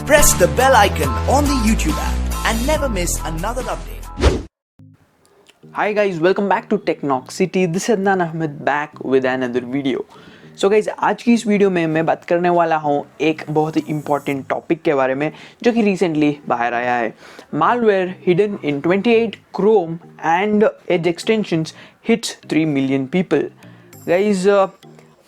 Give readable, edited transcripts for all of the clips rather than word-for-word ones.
Press the bell icon on the YouTube app and never miss another update. Hi guys, welcome back to Technoxity. This is Adnaan Ahmed back with another video. So guys, आज की इस video में मैं बात करने वाला हूँ एक बहुत ही इम्पॉर्टेंट टॉपिक के बारे में जो कि रिसेंटली बाहर आया है. Malware hidden in 28 Chrome and Edge extensions hits 3 million people. Guys,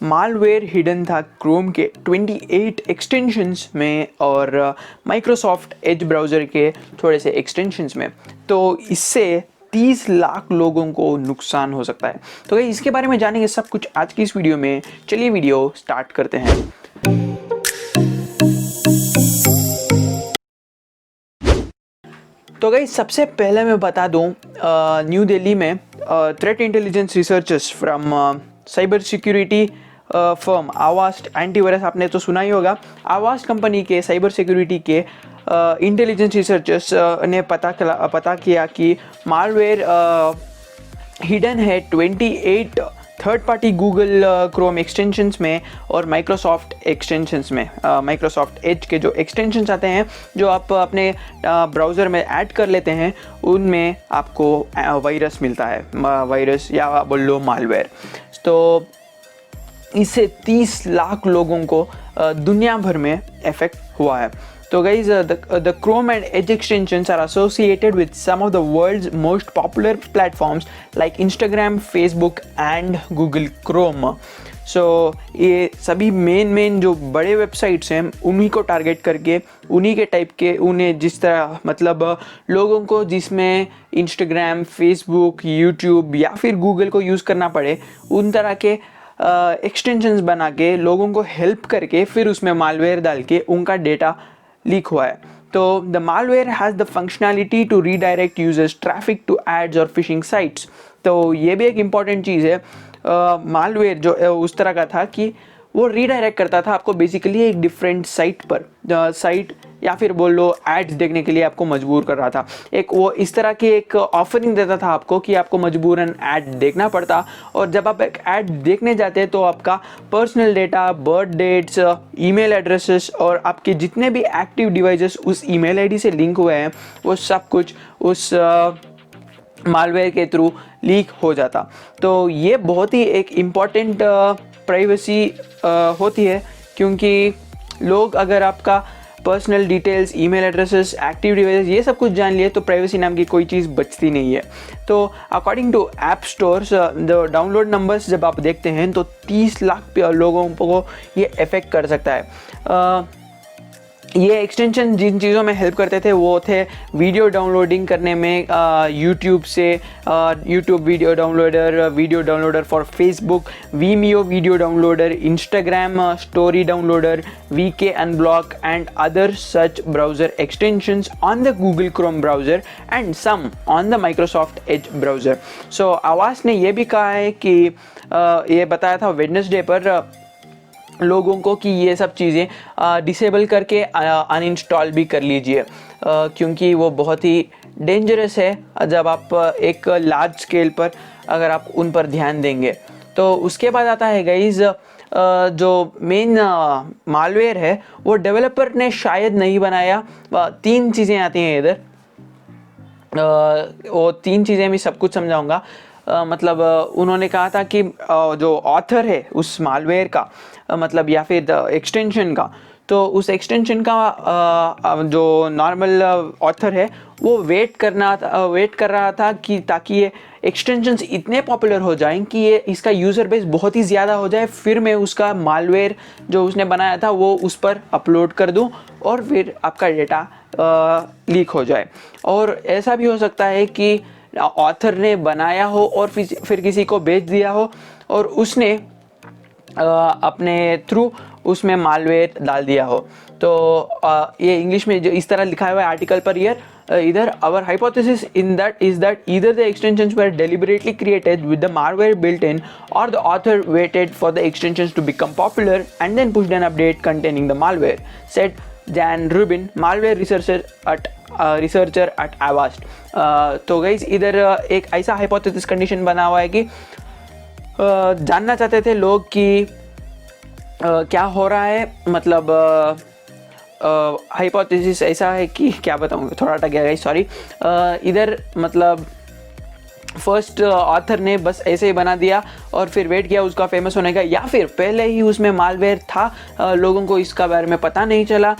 malware hidden था क्रोम के 28 एक्सटेंशंस में और माइक्रोसॉफ्ट एज ब्राउज़र के थोड़े से एक्सटेंशंस में. तो इससे 30 लाख लोगों को नुकसान हो सकता है. तो भाई इसके बारे में जानेंगे सब कुछ आज की इस वीडियो में. चलिए वीडियो स्टार्ट करते हैं. तो गाइस सबसे पहले मैं बता दूं, न्यू दिल्ली में threat intelligence researchers from cyber security firm Avast antivirus, आपने तो सुना ही होगा. आवास्ट कंपनी के साइबर सिक्योरिटी के इंटेलिजेंस रिसर्चर्स ने पता किया कि मालवेयर हिडन है 28 third party Google Chrome extensions में और माइक्रोसॉफ्ट एक्सटेंशंस में. माइक्रोसॉफ्ट एज के जो एक्सटेंशंस आते हैं जो आप अपने ब्राउज़र में ऐड कर लेते हैं, उनमें आपको वायरस मिलता है, वायरस या बोल लो मालवेयर. तो इससे 30 लाख लोगों को दुनिया भर में इफेक्ट हुआ है. So guys, the Chrome and Edge extensions are associated with some of the world's most popular platforms like Instagram, Facebook and Google Chrome. So ये सभी मेन जो बड़े वेबसाइट्स हैं उन्हीं को टारगेट करके, उन्हीं के टाइप के, उन्हें जिस तरह मतलब लोगों को जिसमें Instagram, Facebook, YouTube या फिर Google को यूज़ करना पड़े, उन तरह के एक्सटेंशंस बना के लोगों को हेल्प करके फिर उसमें मालवेयर डाल के उनका डेटा लीक हुआ है. तो the malware has the functionality to redirect users traffic to ads और फिशिंग साइट्स. तो ये भी एक इम्पॉर्टेंट चीज़ है. मालवेयर जो उस तरह का था कि वो रीडायरेक्ट करता था आपको बेसिकली एक डिफरेंट साइट पर, साइट या फिर बोल लो एड्स देखने के लिए आपको मजबूर कर रहा था. एक वो इस तरह की एक ऑफरिंग देता था आपको कि आपको मजबूरन ऐड देखना पड़ता, और जब आप एक ऐड देखने जाते तो आपका personal data, birth dates, email addresses और आपके जितने भी एक्टिव डिवाइसेस उस ईमेल आईडी से लिंक हुए हैं वो सब कुछ उस मालवेयर के थ्रू लीक हो जाता. तो ये बहुत ही एक इम्पॉर्टेंट प्राइवेसी होती है, क्योंकि लोग अगर आपका personal details, email addresses, active devices ये सब कुछ जान लिए तो प्राइवेसी नाम की कोई चीज़ बचती नहीं है. तो according to app stores the download numbers जब आप देखते हैं तो 30 लाख लोगों को ये इफेक्ट कर सकता है. ये एक्सटेंशन जिन चीज़ों में हेल्प करते थे वो थे वीडियो डाउनलोडिंग करने में, यूट्यूब से YouTube video downloader for Facebook, Vimeo video downloader, Instagram story downloader, VK unblock and other such browser extensions on the Google Chrome browser and some on the Microsoft Edge browser. So Avast ने ये भी कहा है कि ये बताया था Wednesday पर लोगों को कि ये सब चीज़ें डिसेबल करके अनइंस्टॉल भी कर लीजिए, क्योंकि वो बहुत ही डेंजरस है जब आप एक लार्ज स्केल पर अगर आप उन पर ध्यान देंगे. तो उसके बाद आता है गाइज जो मेन मालवेयर है वो डेवलपर ने शायद नहीं बनाया. 3 चीज़ें आती हैं इधर, वो 3 चीज़ें मैं सब कुछ समझाऊंगा. मतलब उन्होंने कहा था कि जो ऑथर है उस मालवेयर का, मतलब या फिर एक्सटेंशन का, तो उस एक्सटेंशन का जो नॉर्मल ऑथर है वो वेट कर रहा था कि ताकि ये एक्सटेंशंस इतने पॉपुलर हो जाएं कि ये इसका यूज़र बेस बहुत ही ज़्यादा हो जाए, फिर मैं उसका मालवेयर जो उसने बनाया था वो उस पर अपलोड कर दूं और फिर आपका डेटा लीक हो जाए. और ऐसा भी हो सकता है कि ऑथर ने बनाया हो और फिर किसी को बेच दिया हो और उसने अपने थ्रू उसमें मालवेयर डाल दिया हो. तो ये इंग्लिश में जो इस तरह लिखा हुआ है आर्टिकल पर इधर our hypothesis in that is that either the extensions were deliberately created with the malware built in और the author waited for the extensions to become popular and then pushed an update containing the malware, said Jan Rubin, malware researcher at Avast. तो guys इधर एक ऐसा hypothesis condition बना हुआ है कि जानना चाहते थे लोग कि क्या हो रहा है, मतलब हाइपोथेसिस ऐसा है कि क्या बताऊँ, थोड़ा अटक गया गाइस, सॉरी। इधर मतलब फर्स्ट ऑथर ने बस ऐसे ही बना दिया और फिर वेट किया उसका फेमस होने का, या फिर पहले ही उसमें मालवेयर था, लोगों को इसका बारे में पता नहीं चला।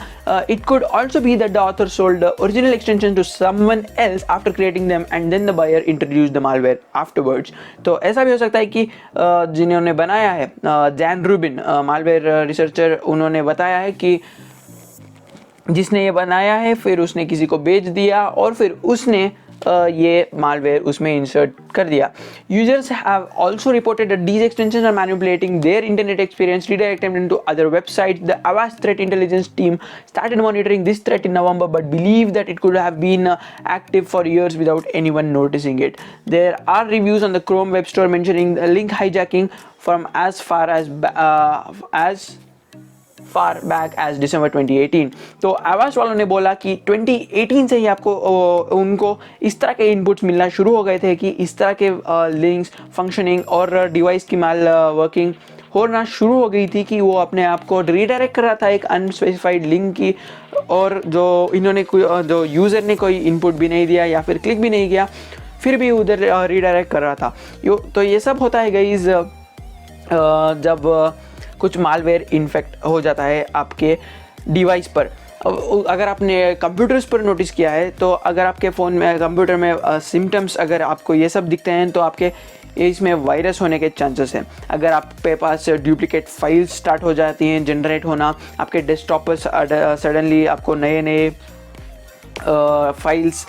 It could also be that the author sold original extension to someone else after creating them and then the buyer introduce the malware afterwards. तो ऐसा भी हो सकता है कि जिन्होंने बनाया है, जैन रूबिन मालवेयर रिसर्चर, उन्होंने बताया है कि जिसने ये बनाया है फिर उसने किसी को बेच दिया और फिर उसने ये मालवेयर उसमें इंसर्ट कर दिया। Users have also reported that these extensions are manipulating their internet experience, redirecting them to other websites. The Avast threat intelligence team started monitoring this threat in November but believe that it could have been active for years without anyone noticing it. There are reviews on the Chrome web store mentioning the link hijacking from as far back as December 2018. तो आवास वालों ने बोला कि 2018 से ही आपको उनको इस तरह के इनपुट्स मिलना शुरू हो गए थे कि इस तरह के लिंक्स, फंक्शनिंग और डिवाइस की माल वर्किंग होना शुरू हो गई थी कि वो अपने आप को रीडायरेक्ट कर रहा था एक अनस्पेसिफाइड लिंक की, और जो इन्होंने जो यूज़र ने कोई इनपुट भी नहीं दिया या फिर क्लिक भी नहीं किया, फिर भी उधर रीडायरेक्ट कर रहा था। तो ये सब होता है गाइस जब कुछ मालवेयर इन्फेक्ट हो जाता है आपके डिवाइस पर। अगर आपने कंप्यूटर्स पर नोटिस किया है तो अगर आपके फ़ोन में, कंप्यूटर में सिम्टम्स अगर आपको ये सब दिखते हैं तो आपके इसमें वायरस होने के चांसेस हैं। अगर आपके पास डुप्लीकेट फाइल्स स्टार्ट हो जाती हैं जनरेट होना, आपके डेस्कटॉप पर सडनली आपको नए नए फाइल्स,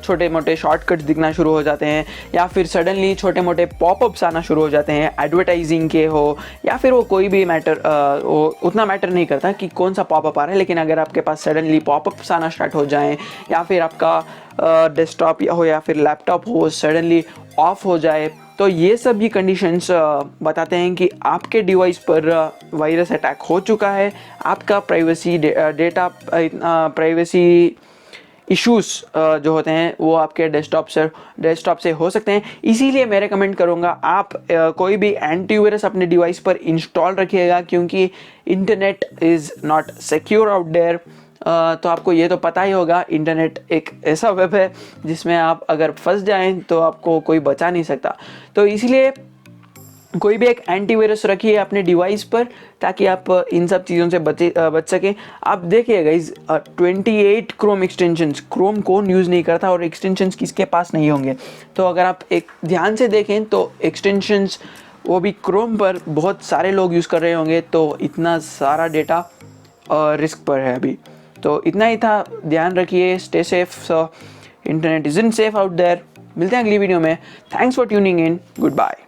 छोटे मोटे शॉर्टकट्स दिखना शुरू हो जाते हैं, या फिर सडनली छोटे मोटे पॉपअप्स आना शुरू हो जाते हैं, एडवर्टाइजिंग के हो या फिर वो कोई भी मैटर, वो उतना मैटर नहीं करता कि कौन सा पॉपअप आ रहा है, लेकिन अगर आपके पास सडनली पॉपअप्स आना स्टार्ट हो जाएं या फिर आपका डेस्कटॉप हो या फिर लैपटॉप हो सडनली ऑफ हो जाए, तो ये सब भी कंडीशंस बताते हैं कि आपके डिवाइस पर वायरस अटैक हो चुका है। आपका प्राइवेसी डेटा, प्राइवेसी इश्यूज़ जो होते हैं वो आपके डेस्कटॉप से हो सकते हैं। इसीलिए मैं रेकमेंड करूँगा आप कोई भी एंटीवायरस अपने डिवाइस पर इंस्टॉल रखिएगा, क्योंकि internet is not secure out there. तो आपको ये तो पता ही होगा, इंटरनेट एक ऐसा वेब है जिसमें आप अगर फंस जाएं तो आपको कोई बचा नहीं सकता। तो इसलिए कोई भी एक एंटीवायरस रखिए अपने डिवाइस पर ताकि आप इन सब चीज़ों से बच सकें। आप देखिएगा इस 28 क्रोम एक्सटेंशंस, क्रोम कौन यूज़ नहीं करता और एक्सटेंशंस किसके पास नहीं होंगे। तो अगर आप एक ध्यान से देखें तो एक्सटेंशंस वो भी क्रोम पर बहुत सारे लोग यूज़ कर रहे होंगे, तो इतना सारा डेटा रिस्क पर है अभी। तो इतना ही था, ध्यान रखिए, stay safe, internet isn't safe out there. मिलते हैं अगली वीडियो में। Thanks for tuning in, good bye.